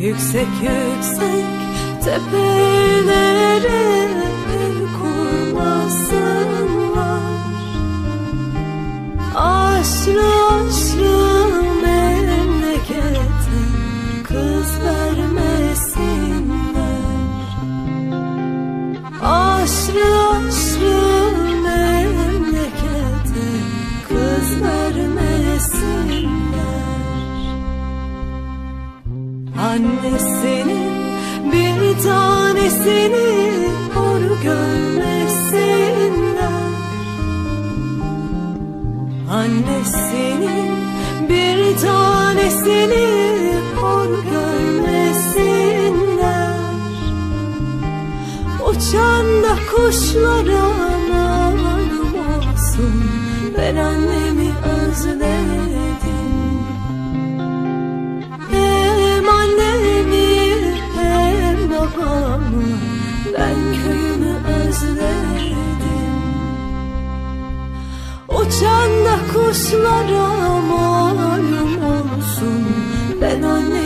Yüksek yüksek tepelere ev kurmasınlar. Aşrı aşrı memlekete kız vermesinler. Aşrı aşrı memlekete kız vermesinler. Annesinin bir tanesini hor görmesinler. Annesinin bir tanesini hor görmesinler. Uçan da kuşlara malum olsun, ben annemi özledim. Hem annemi hem babamı, ben köyümü özledim. Uçan da kuşlara malum olsun, ben annemi